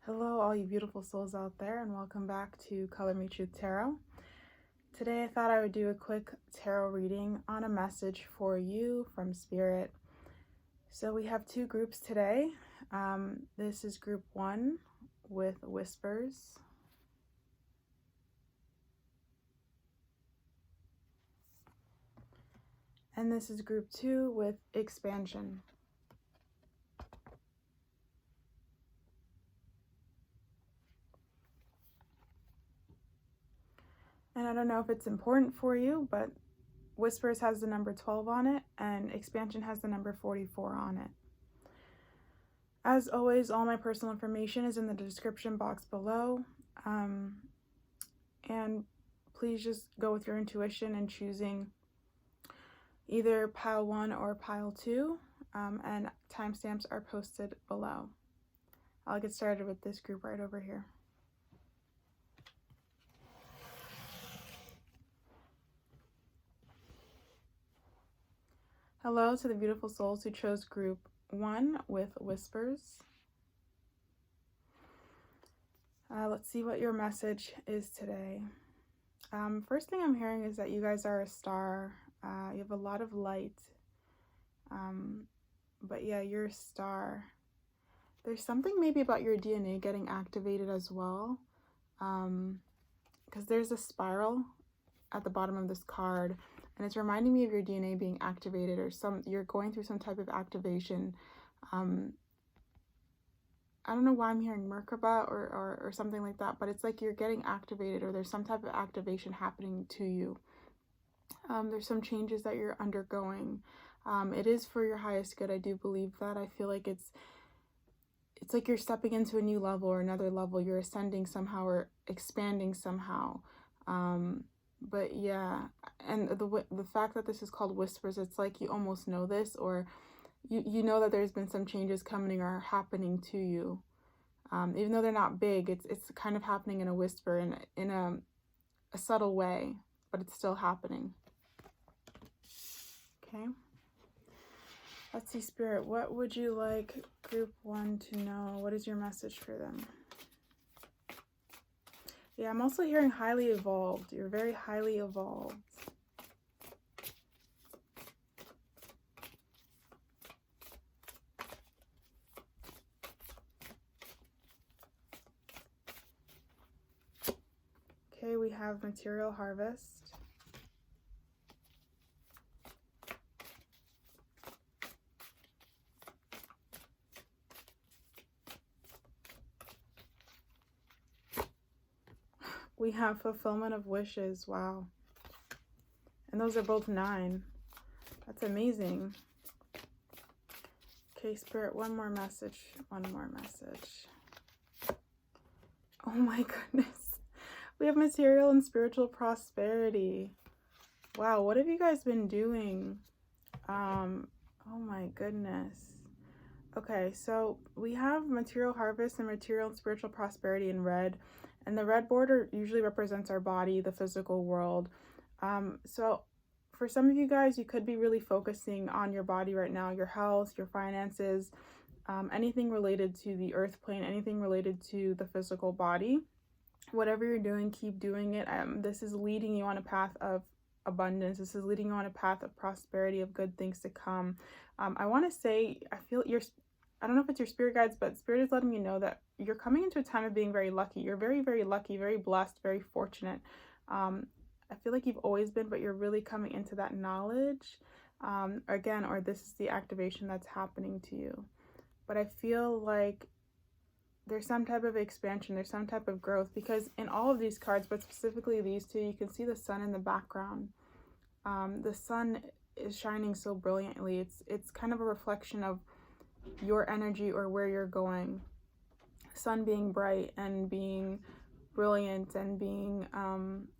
Hello, all you beautiful souls out there, and welcome back to Color Me Truth Tarot. Today, I thought I would do a quick tarot reading on a message for you from Spirit. So we have two groups today. This is group 1 with Whispers. And this is group 2 with Expansion. And I don't know if it's important for you, but Whispers has the number 12 on it, and Expansion has the number 44 on it. As always, all my personal information is in the description box below. And please just go with your intuition in choosing either pile 1 or pile 2, and timestamps are posted below. I'll get started with this group right over here. Hello to the beautiful souls who chose group 1 with Whispers. Let's see what your message is today. First thing I'm hearing is that you guys are a star. You have a lot of light. But yeah, you're a star. There's something maybe about your DNA getting activated as well. Because there's a spiral at the bottom of this card, and it's reminding me of your DNA being activated, or you're going through some type of activation. I don't know why I'm hearing Merkaba or something like that, but it's like you're getting activated, or there's some type of activation happening to you. There's some changes that you're undergoing. It is for your highest good. I do believe that. I feel like it's like you're stepping into a new level or another level. You're ascending somehow or expanding somehow. But yeah, and the fact that this is called Whispers, it's like you almost know this, or you know that there's been some changes coming or happening to you. Even though they're not big, it's kind of happening in a whisper, in a subtle way, but it's still happening. Okay. Let's see, Spirit, what would you like group 1 to know? What is your message for them? Yeah, I'm also hearing highly evolved. You're very highly evolved. Okay, we have material harvest. We have fulfillment of wishes. Wow. And those are both 9. That's amazing. Okay, Spirit, one more message. One more message. Oh my goodness. We have material and spiritual prosperity. Wow, what have you guys been doing? Oh my goodness. Okay, so we have material harvest and material and spiritual prosperity in red. And the red border usually represents our body, the physical world. So for some of you guys, you could be really focusing on your body right now, your health, your finances, anything related to the earth plane, anything related to the physical body. Whatever you're doing, keep doing it. This is leading you on a path of abundance. This is leading you on a path of prosperity, of good things to come. I want to say, I don't know if it's your spirit guides, but Spirit is letting me know that you're coming into a time of being very lucky. You're very, very lucky, very blessed, very fortunate. I feel like you've always been, but you're really coming into that knowledge again, or this is the activation that's happening to you. But I feel like there's some type of expansion, there's some type of growth, because in all of these cards, but specifically these two, you can see the sun in the background. The sun is shining so brilliantly. It's kind of a reflection of your energy or where you're going. Sun being bright and being brilliant and being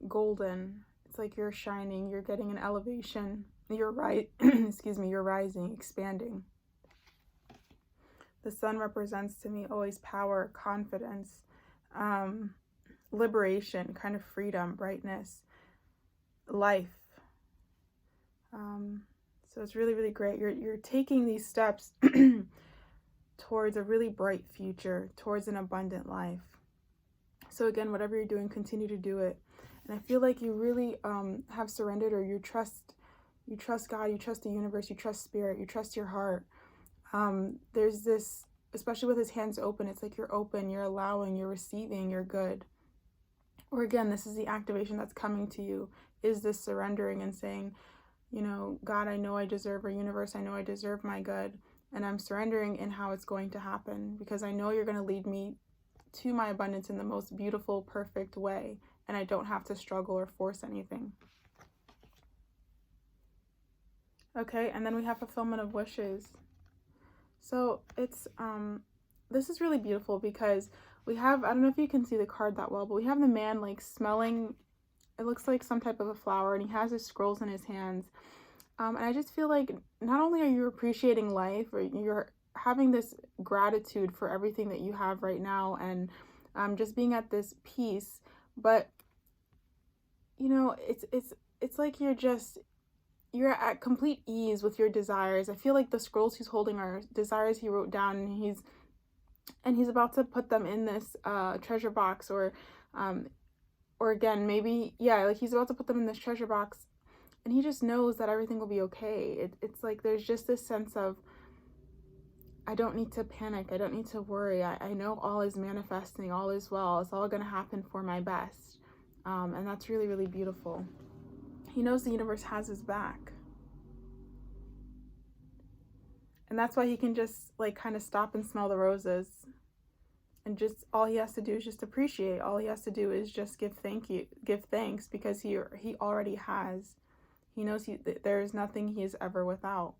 golden. It's like you're shining, you're getting an elevation, you're you're rising, expanding. The sun represents to me always power, confidence, liberation, kind of freedom, brightness, life. So it's really, really great. You're taking these steps towards a really bright future, towards an abundant life. So again, whatever you're doing, continue to do it. And I feel like you really have surrendered, or you trust God, you trust the universe, you trust spirit, you trust your heart. There's this, especially with his hands open, it's like you're open, you're allowing, you're receiving, you're good. Or again, this is the activation that's coming to you, is this surrendering and saying, you know, God, I know I deserve, or universe, I know I deserve my good, and I'm surrendering in how it's going to happen, because I know you're going to lead me to my abundance in the most beautiful, perfect way, and I don't have to struggle or force anything. Okay, and then we have fulfillment of wishes. So it's this is really beautiful, because we have, I don't know if you can see the card that well, but we have the man like smelling, it looks like some type of a flower, and he has his scrolls in his hands. And I just feel like not only are you appreciating life, or you're having this gratitude for everything that you have right now, and just being at this peace, but you know, it's like you're at complete ease with your desires. I feel like the scrolls he's holding are desires he wrote down, and he's about to put them in this treasure box, or again, maybe, yeah, like he's about to put them in this treasure box, and he just knows that everything will be okay. It's like there's just this sense of, I don't need to panic, I don't need to worry, I know all is manifesting, all is well, it's all going to happen for my best. And that's really, really beautiful. He knows the universe has his back. And that's why he can just like kind of stop and smell the roses. And just all he has to do is just appreciate. All he has to do is just give thanks, because he already has. He knows there is nothing he is ever without.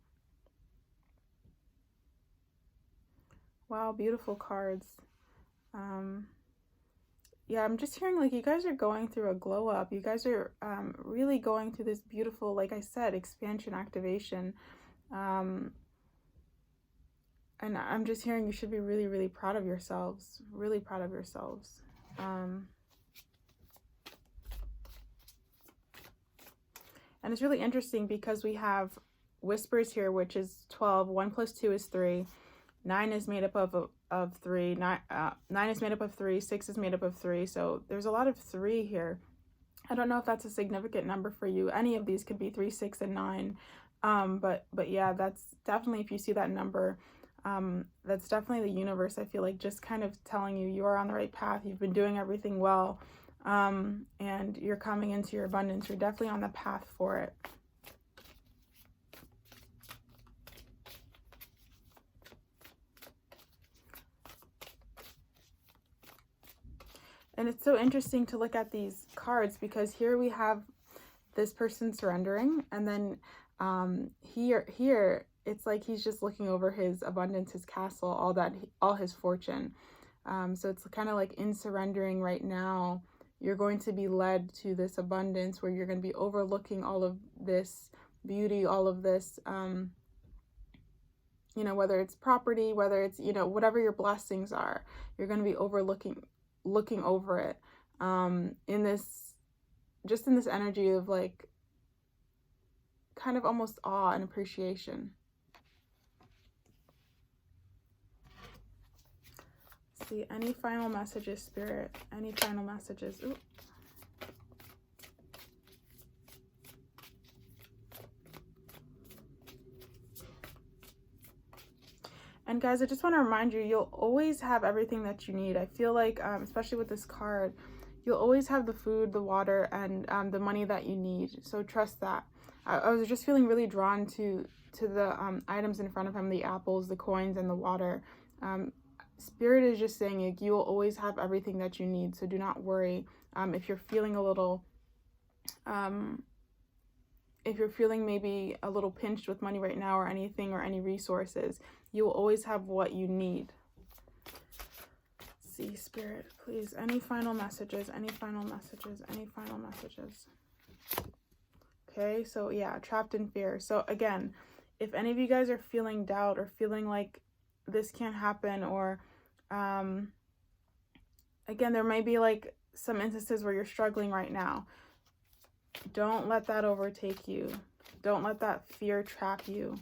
Wow, beautiful cards. Yeah, I'm just hearing like you guys are going through a glow up. You guys are really going through this beautiful, like I said, expansion, activation. And I'm just hearing you should be really, really proud of yourselves. Really proud of yourselves. And it's really interesting because we have whispers here, which is 12. 1 + 2 is 3. 9 is made up of 3. 9 is made up of 3. 6 is made up of 3. So there's a lot of 3 here. I don't know if that's a significant number for you. Any of these could be 3, 6, and 9. But yeah, that's definitely, if you see that number, that's definitely the universe, I feel like, just kind of telling you you are on the right path. You've been doing everything well, and you're coming into your abundance. You're definitely on the path for it. And it's so interesting to look at these cards, because here we have this person surrendering, and then here it's like he's just looking over his abundance, his castle, all his fortune. So it's kind of like, in surrendering right now, you're going to be led to this abundance where you're going to be overlooking all of this beauty, all of this, you know, whether it's property, whether it's, you know, whatever your blessings are, you're going to be looking over it, in this energy of like kind of almost awe and appreciation. Let's see, any final messages, Spirit? Any final messages? Ooh. And guys, I just want to remind you, you'll always have everything that you need. I feel like, especially with this card, you'll always have the food, the water, and the money that you need. So trust that. I was just feeling really drawn to the items in front of him, the apples, the coins, and the water. Spirit is just saying you will always have everything that you need. So do not worry. If you're feeling a little... if you're feeling maybe a little pinched with money right now, or anything, or any resources, you will always have what you need. Let's see, Spirit, please, any final messages, any final messages, any final messages. Okay, so yeah, trapped in fear. So again, if any of you guys are feeling doubt, or feeling like this can't happen, or again, there may be like some instances where you're struggling right now. Don't let that overtake you. Don't let that fear trap you.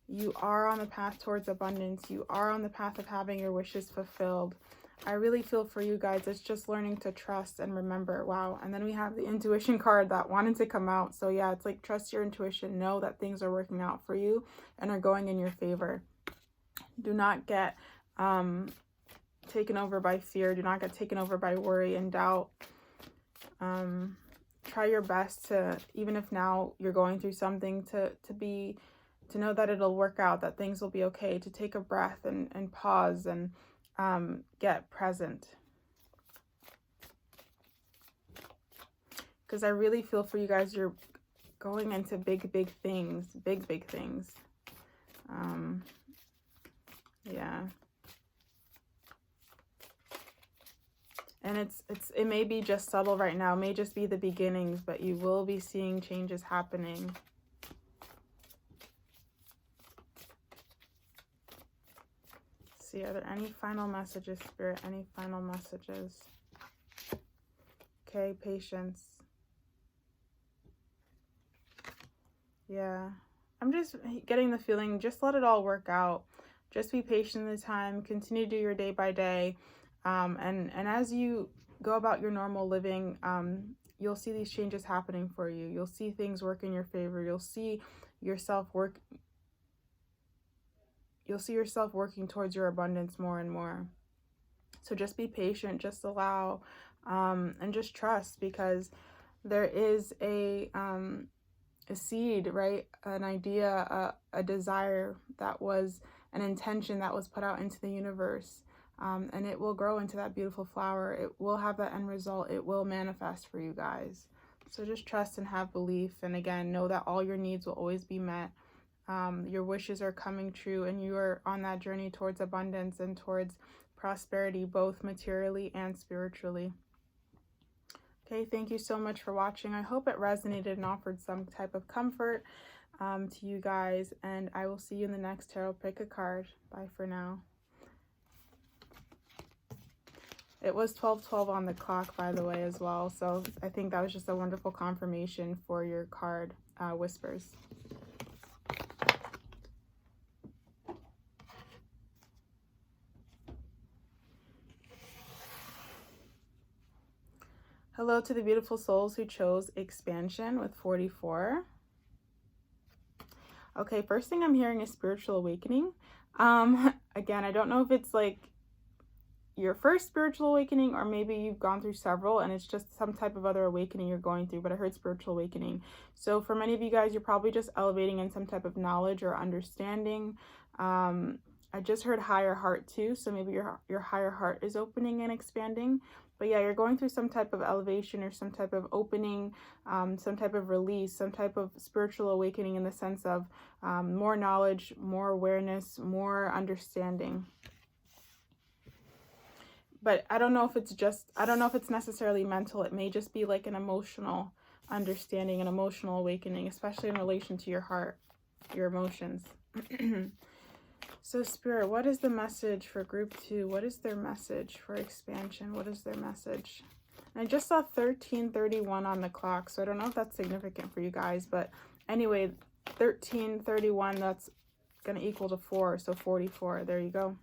You are on the path towards abundance. You are on the path of having your wishes fulfilled. I really feel for you guys. It's just learning to trust and remember. Wow. And then we have the intuition card that wanted to come out. So yeah, it's like trust your intuition. Know that things are working out for you and are going in your favor. Do not get taken over by fear. Do not get taken over by worry and doubt. Try your best to, even if now you're going through something, to know that it'll work out, that things will be okay, to take a breath and pause and get present. Because I really feel for you guys, you're going into big things, big things. Yeah. And it may be just subtle right now, it may just be the beginnings, but you will be seeing changes happening. See, are there any final messages, Spirit? Any final messages? Okay, patience. Yeah, I'm just getting the feeling, just let it all work out. Just be patient in the time. Continue to do your day by day. And as you go about your normal living, you'll see these changes happening for you. You'll see things work in your favor. You'll see yourself working towards your abundance more and more. So just be patient, just allow, and just trust, because there is a seed, right? An idea, a desire that was an intention that was put out into the universe. And it will grow into that beautiful flower. It will have that end result. It will manifest for you guys. So just trust and have belief. And again, know that all your needs will always be met. Your wishes are coming true, and you are on that journey towards abundance and towards prosperity, both materially and spiritually. Okay, thank you so much for watching. I hope it resonated and offered some type of comfort to you guys. And I will see you in the next tarot. Pick a card. Bye for now. It was 12:12 on the clock, by the way, as well. So I think that was just a wonderful confirmation for your card, Whispers. Hello to the beautiful souls who chose expansion with 44. Okay, first thing I'm hearing is spiritual awakening. Again, I don't know if it's like your first spiritual awakening, or maybe you've gone through several and it's just some type of other awakening you're going through, but I heard spiritual awakening. So for many of you guys, you're probably just elevating in some type of knowledge or understanding. I just heard higher heart too, so maybe your higher heart is opening and expanding. But yeah, you're going through some type of elevation or some type of opening, some type of release, some type of spiritual awakening, in the sense of more knowledge, more awareness, more understanding. But I don't know if it's necessarily mental. It may just be like an emotional understanding, an emotional awakening, especially in relation to your heart, your emotions. So Spirit, what is the message for group 2? What is their message for expansion? What is their message? And I just saw 13:31 on the clock, so I don't know if that's significant for you guys. But anyway, 13:31, that's going to equal to 4, so 44. There you go.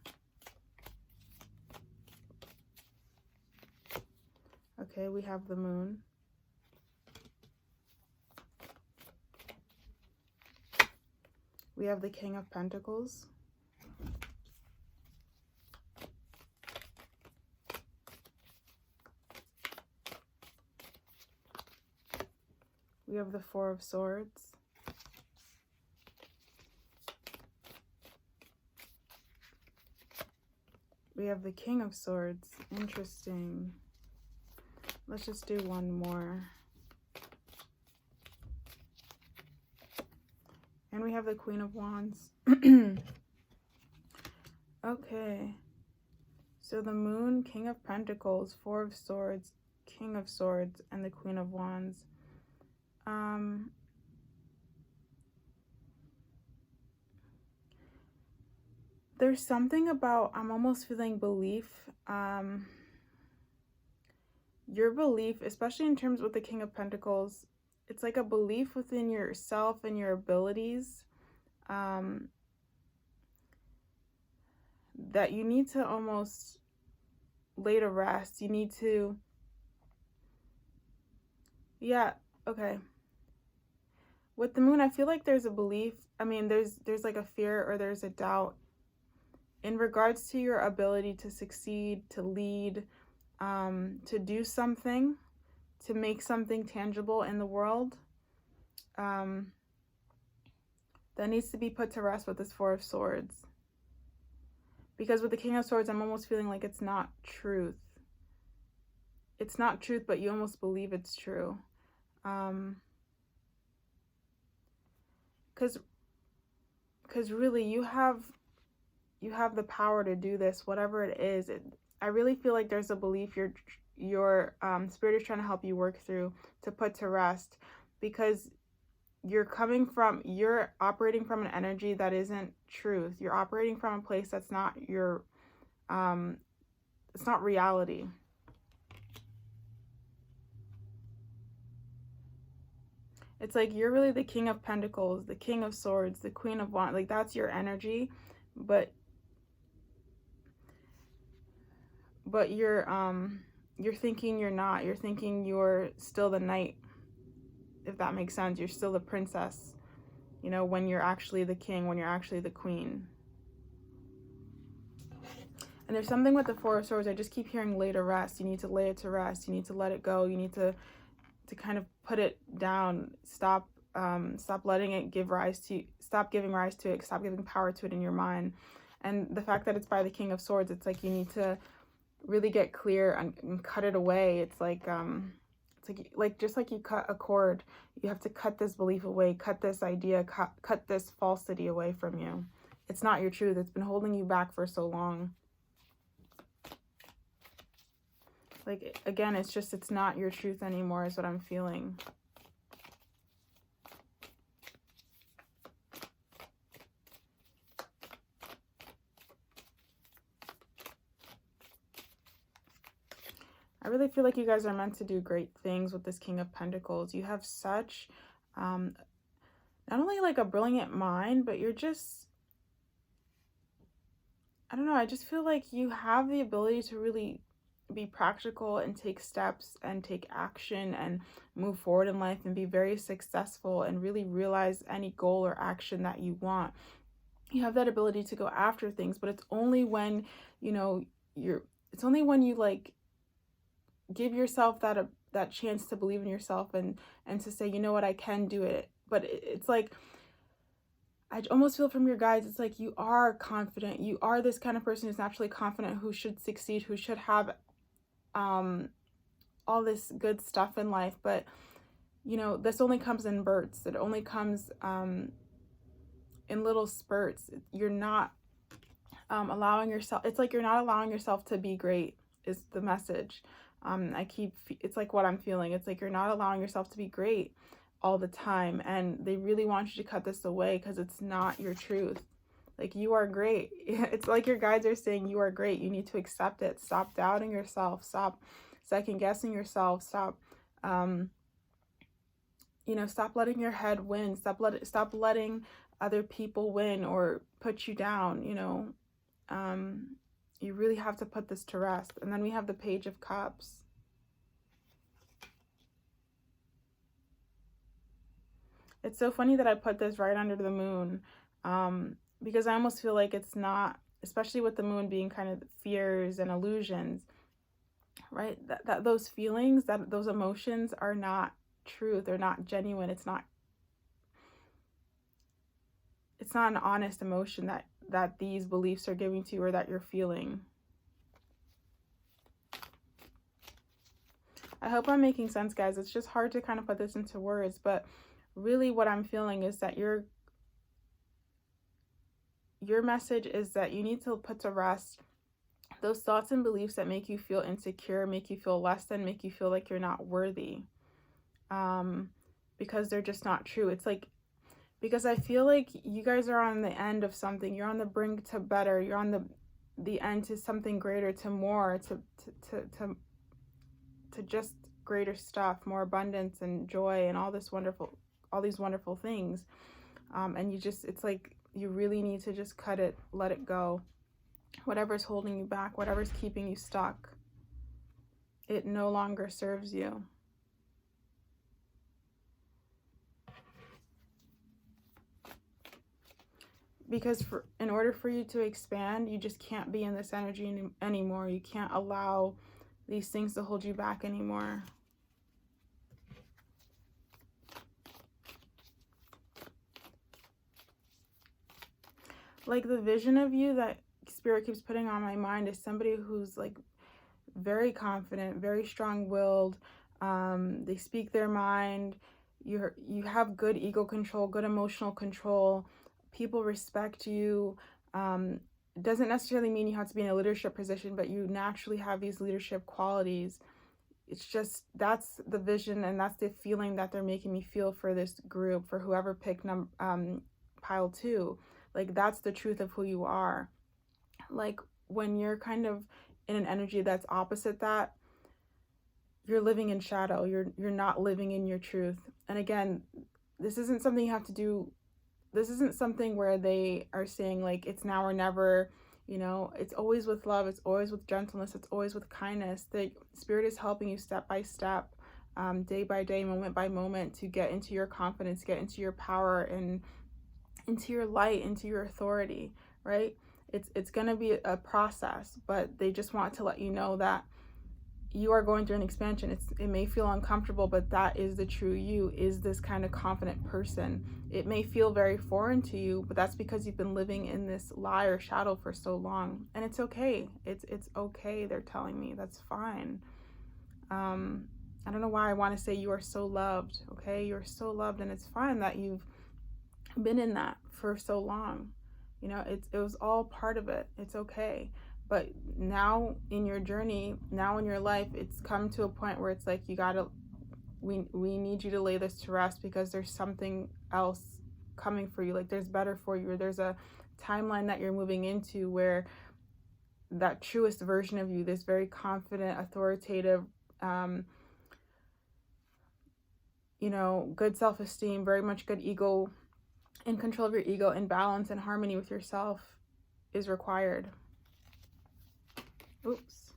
Okay, we have the moon. We have the King of Pentacles. We have the Four of Swords. We have the King of Swords. Interesting. Let's just do one more. And we have the Queen of Wands. Okay. So the Moon, King of Pentacles, Four of Swords, King of Swords, and the Queen of Wands. There's something about, I'm almost feeling belief. Your belief, especially in terms with the King of Pentacles, it's like a belief within yourself and your abilities. that you need to almost lay to rest. You need to, yeah, okay. With the moon, I feel like there's a belief, there's like a fear or there's a doubt in regards to your ability to succeed, to lead, to do something, to make something tangible in the world. That needs to be put to rest with this Four of Swords. Because with the King of Swords, I'm almost feeling like it's not truth. It's not truth, but you almost believe it's true. Because really, you have the power to do this, whatever it is. I really feel like there's a belief your spirit is trying to help you work through, to put to rest, because you're operating from an energy that isn't truth. You're operating from a place that's not your, it's not reality. It's like you're really the King of Pentacles, the King of Swords, the Queen of Wands. Like, that's your energy, but you're thinking you're not. You're thinking you're still the knight, if that makes sense. You're still the princess, you know, when you're actually the king, when you're actually the queen. And there's something with the Four of Swords. I just keep hearing lay to rest. You need to lay it to rest. You need to let it go. You need to kind of put it down. Stop letting it give rise to, stop giving rise to it. Stop giving power to it in your mind. And the fact that it's by the King of Swords, it's like you need to really get clear and cut it away. It's like just like you cut a cord, you have to cut this belief away, cut this idea, cut this falsity away from you. It's not your truth. It's been holding you back for so long. Like, again, it's not your truth anymore is what I'm feeling. I really feel like you guys are meant to do great things with this King of Pentacles. You have such, not only like a brilliant mind, but you're just, I don't know, I just feel like you have the ability to really be practical and take steps and take action and move forward in life and be very successful and really realize any goal or action that you want. You have that ability to go after things, but it's only when, you know, it's only when you like give yourself that chance to believe in yourself and to say, you know what, I can do it. But it's like, I almost feel from your guides, it's like you are confident. You are this kind of person who's naturally confident, who should succeed, who should have all this good stuff in life. But, you know, this only comes in bursts. It only comes in little spurts. You're not allowing yourself, it's like you're not allowing yourself to be great is the message. It's like what I'm feeling. It's like you're not allowing yourself to be great all the time. And they really want you to cut this away because it's not your truth. Like, you are great. It's like your guides are saying you are great. You need to accept it. Stop doubting yourself. Stop second guessing yourself. Stop, stop letting your head win. Stop letting other people win or put you down, You really have to put this to rest. And then we have the Page of Cups. It's so funny that I put this right under the moon, because I almost feel like it's not, especially with the moon being kind of fears and illusions, right? That those feelings, that those emotions are not true. They're not genuine. It's not an honest emotion that these beliefs are giving to you or that you're feeling. I hope I'm making sense, guys. It's just hard to kind of put this into words, but really what I'm feeling is that your message is that you need to put to rest those thoughts and beliefs that make you feel insecure, make you feel less than, make you feel like you're not worthy, because they're just not true. It's like, because I feel like you guys are on the end of something. You're on the brink to better. You're on the end to something greater, to more, to just greater stuff, more abundance and joy and all these wonderful things. And it's like you really need to just cut it, let it go. Whatever's holding you back, whatever's keeping you stuck, it no longer serves you. Because in order for you to expand, you just can't be in this energy anymore. You can't allow these things to hold you back anymore. Like the vision of you that Spirit keeps putting on my mind is somebody who's like very confident, very strong-willed. They speak their mind. You have good ego control, good emotional control. People respect you. It doesn't necessarily mean you have to be in a leadership position, but you naturally have these leadership qualities. It's just, that's the vision and that's the feeling that they're making me feel for this group, for whoever picked pile 2. Like, that's the truth of who you are. Like, when you're kind of in an energy that's opposite that, you're living in shadow. You're not living in your truth. And again, this isn't something you have to do. This isn't something where they are saying like it's now or never. You know, it's always with love. It's always with gentleness. It's always with kindness. The Spirit is helping you step by step, day by day, moment by moment, to get into your confidence, get into your power, and into your light, into your authority, right? It's going to be a process, but they just want to let you know that you are going through an expansion. It may feel uncomfortable, but that is the true you, is this kind of confident person. It may feel very foreign to you, but that's because you've been living in this lie or shadow for so long. And it's okay. It's okay, they're telling me. That's fine. I don't know why I want to say you are so loved, okay? You're so loved, and it's fine that you've been in that for so long. You know, it was all part of it. It's okay. But now in your journey, now in your life, it's come to a point where it's like we need you to lay this to rest, because there's something else coming for you. Like, there's better for you, or there's a timeline that you're moving into where that truest version of you, this very confident, authoritative, you know, good self-esteem, very much good ego, in control of your ego, in balance and harmony with yourself, is required. Oops.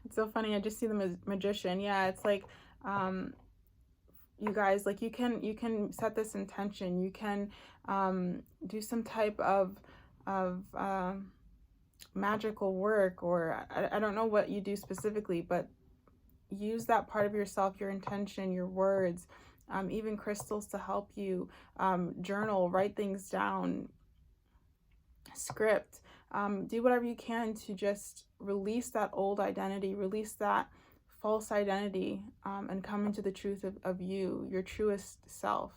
It's so funny. I just see them as magician. Yeah, it's like, you guys, like, you can set this intention. You can do some type of magical work, or I don't know what you do specifically, but use that part of yourself, your intention, your words, even crystals to help you, journal, write things down, script, do whatever you can to just release that old identity, release that false identity, and come into the truth of you, your truest self.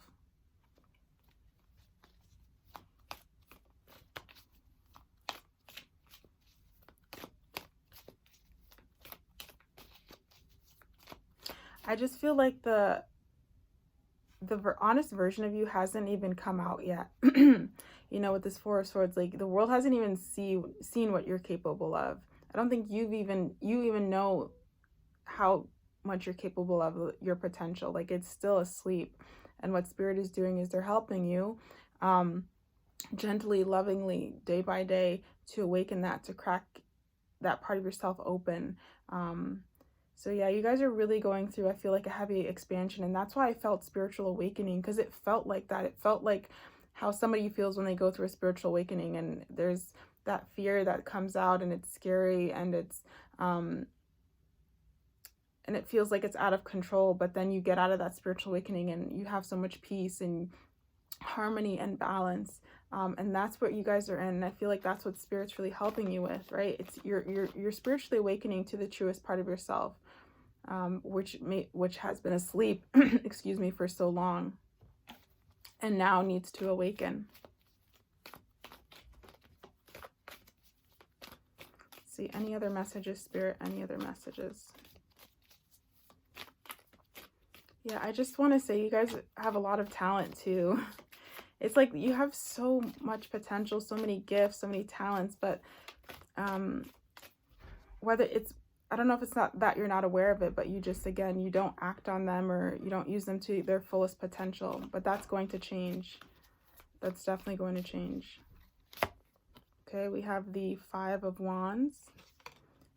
I just feel like the honest version of you hasn't even come out yet. You know, with this Four of Swords, like, the world hasn't even seen what you're capable of. I don't think you even know how much you're capable of, your potential. Like, it's still asleep. And what Spirit is doing is they're helping you, gently, lovingly, day by day, to awaken that, to crack that part of yourself open. So yeah, you guys are really going through, I feel like, a heavy expansion. And that's why I felt spiritual awakening, because it felt like that. It felt like how somebody feels when they go through a spiritual awakening, and there's that fear that comes out, and it's scary, and it's and it feels like it's out of control. But then you get out of that spiritual awakening and you have so much peace and harmony and balance. And that's what you guys are in. And I feel like that's what Spirit's really helping you with, right? It's you're spiritually awakening to the truest part of yourself, which has been asleep, excuse me, for so long, and now needs to awaken. Let's see, any other messages, Spirit? Any other messages? Yeah, I just want to say you guys have a lot of talent too. It's like you have so much potential, so many gifts, so many talents, but whether it's, I don't know if it's not that you're not aware of it, but you just, again, you don't act on them, or you don't use them to their fullest potential. But that's going to change. that's definitely going to change. Okay, we have the 5 of Wands.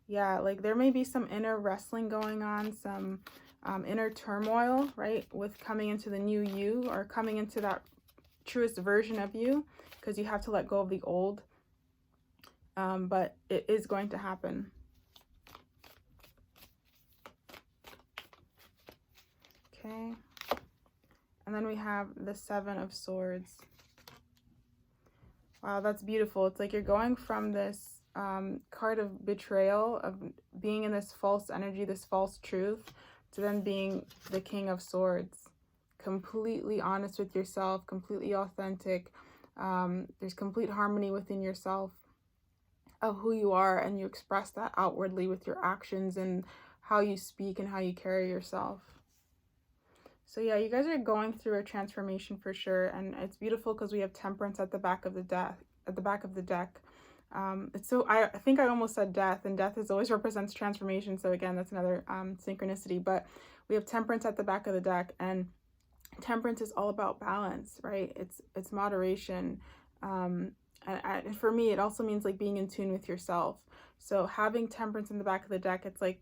Yeah, like there may be some inner wrestling going on, some inner turmoil, right? With coming into the new you, or coming into that truest version of you, because you have to let go of the old. But it is going to happen. Okay. And then we have the 7 of Swords. Wow, that's beautiful. It's like you're going from this card of betrayal, of being in this false energy, this false truth, to then being the King of Swords. Completely honest with yourself, completely authentic. There's complete harmony within yourself of who you are, and you express that outwardly with your actions and how you speak and how you carry yourself. So yeah, you guys are going through a transformation for sure, and it's beautiful because we have Temperance at the back of the deck. It's so I think I almost said death, and death always represents transformation. So again, that's another synchronicity. But we have Temperance at the back of the deck, and Temperance is all about balance, right? It's moderation. And for me, it also means like being in tune with yourself. So having Temperance in the back of the deck, it's like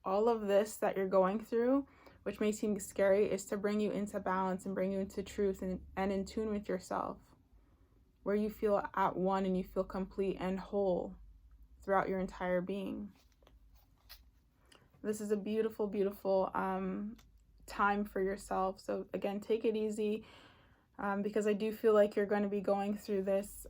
all of this that you're going through, which may seem scary, is to bring you into balance and bring you into truth and in tune with yourself, where you feel at one and you feel complete and whole throughout your entire being. This is a beautiful, beautiful time for yourself. So again, take it easy, because I do feel like you're going to be going through this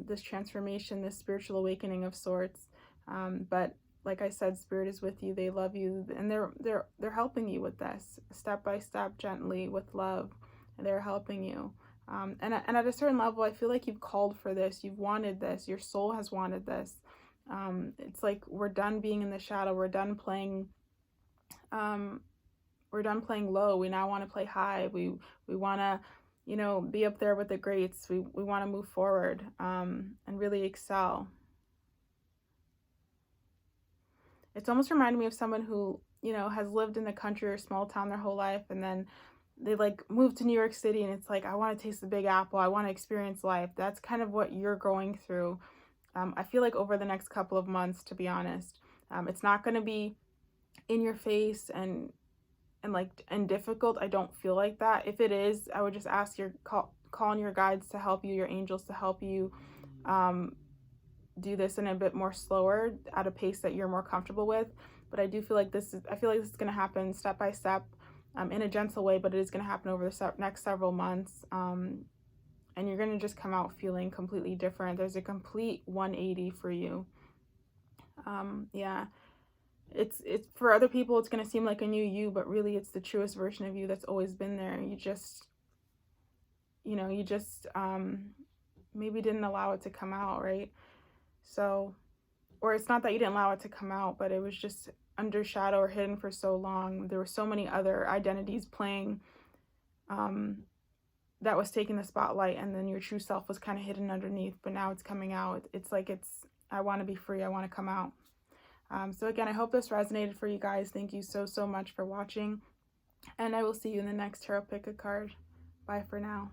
this transformation, this spiritual awakening of sorts. But like I said, Spirit is with you. They love you, and they're helping you with this step by step, gently, with love. And they're helping you. And at a certain level, I feel like you've called for this. You've wanted this. Your soul has wanted this. It's like we're done being in the shadow. We're done playing. We're done playing low. We now want to play high. We want to, you know, be up there with the greats. We want to move forward and really excel. It's almost reminded me of someone who, you know, has lived in the country or small town their whole life, and then they like moved to New York City, and it's like, I want to taste the Big Apple. I want to experience life. That's kind of what you're going through. I feel like over the next couple of months, to be honest, it's not going to be in your face and difficult. I don't feel like that. If it is, I would just ask call on your guides to help you, your angels to help you do this in a bit more slower, at a pace that you're more comfortable with. But I do feel like this is going to happen step by step, in a gentle way, but it is going to happen over the next several months. And you're going to just come out feeling completely different. There's a complete 180 for you. Yeah. It's for other people, it's going to seem like a new you, but really it's the truest version of you that's always been there. You just maybe didn't allow it to come out, right? So, or it's not that you didn't allow it to come out, but it was just under shadow or hidden for so long. There were so many other identities playing that was taking the spotlight, and then your true self was kind of hidden underneath, but now it's coming out. It's like I want to be free. I want to come out. So again, I hope this resonated for you guys. Thank you so much for watching, and I will see you in the next tarot pick a card. Bye for now.